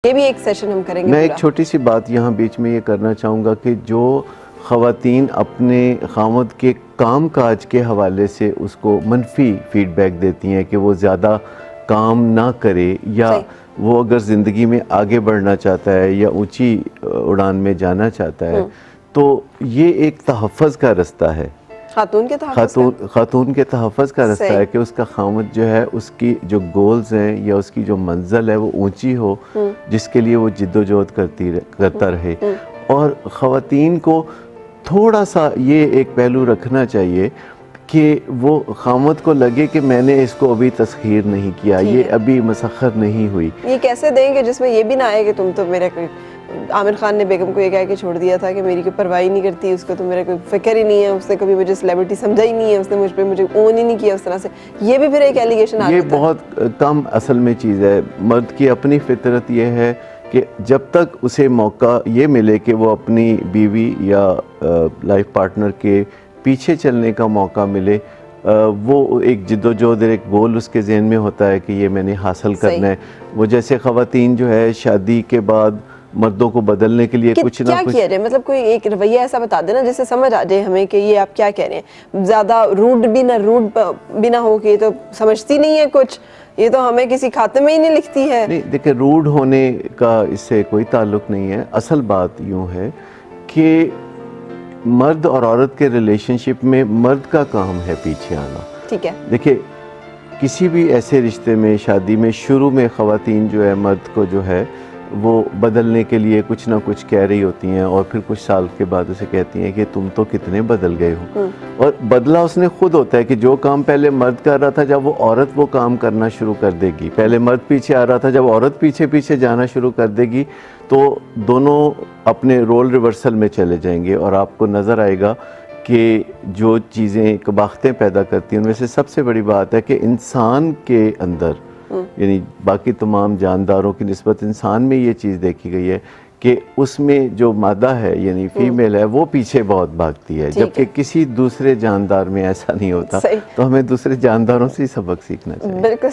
ये भी एक सेशन हम करेंगे। मैं एक छोटी सी बात यहाँ बीच में ये करना चाहूँगा कि जो ख़वातीन अपने खामद के काम काज के हवाले से उसको मनफी फीडबैक देती हैं कि वो ज़्यादा काम ना करे या वो अगर ज़िंदगी में आगे बढ़ना चाहता है या ऊंची उड़ान में जाना चाहता है तो ये एक तहफ़्फ़ुज़ का रास्ता है, खातून के तहफ़्फ़ुज़ का रास्ता है कि उसका खामद जो है उसकी जो गोल्स हैं या उसकी जो मंजिल है वो ऊंची हो, जिसके लिए वो जिद्दोजहद करता रहे। और ख़वातीन को थोड़ा सा ये एक पहलू रखना चाहिए कि वो खामद को लगे कि मैंने इसको अभी तस्खीर नहीं किया, ये अभी मसख़र नहीं हुई। ये कैसे देंगे जिसमें ये भी ना आए कि तुम तो मेरे कोई, आमिर खान ने बेगम को ये कह के छोड़ दिया था कि मेरी कोई परवाह ही नहीं करती, उसको तो मेरा कोई फिक्र ही नहीं है, उसने कभी मुझे सेलिब्रिटी समझा ही नहीं है, उसने मुझ पे मुझे ओन ही नहीं किया उस तरह से। ये भी फिर एक एलिगेशन आता है। ये बहुत कम असल में चीज़ है। मर्द की अपनी फितरत ये है कि जब तक उसे मौका ये मिले कि वो अपनी बीवी या लाइफ पार्टनर के पीछे चलने का मौका मिले, वो एक जिद्दोजहद, एक गोल उसके जहन में होता है कि ये मैंने हासिल करना है। वो जैसे ख़वातीन जो है शादी के बाद मर्दों को बदलने के लिए कुछ ना कुछ, किया जाए, मतलब कोई एक रवैया ऐसा बता देना जिससे समझ आ जाए हमें कि ये आप क्या कह रहे हैं। ज़्यादा रूड भी ना हो कि तो समझती नहीं है कुछ, ये तो हमें किसी खाते में ही नहीं लिखती है। नहीं देखिए, रूड होने का इससे कोई ताल्लुक नहीं है। असल बात यूँ है कि मर्द और औरत के रिलेशनशिप में मर्द का काम है पीछे आना। ठीक है, देखिए किसी भी ऐसे रिश्ते में, शादी में, शुरू में ख़वातीन जो है मर्द को जो है वो बदलने के लिए कुछ ना कुछ कह रही होती हैं और फिर कुछ साल के बाद उसे कहती हैं कि तुम तो कितने बदल गए हो। और बदला उसने खुद होता है कि जो काम पहले मर्द कर रहा था, जब वो औरत वो काम करना शुरू कर देगी, पहले मर्द पीछे आ रहा था, जब औरत पीछे पीछे जाना शुरू कर देगी तो दोनों अपने रोल रिवर्सल में चले जाएंगे और आपको नज़र आएगा कि जो चीज़ें कबाख्तें पैदा करती हैं उनमें से सबसे बड़ी बात है कि इंसान के अंदर, यानी बाकी तमाम जानदारों की निस्बत इंसान में ये चीज़ देखी गई है कि उसमें जो मादा है यानी फीमेल है वो पीछे बहुत भागती है, जबकि किसी दूसरे जानदार में ऐसा नहीं होता। तो हमें दूसरे जानदारों से ही सबक सीखना चाहिए। बिल्कुल।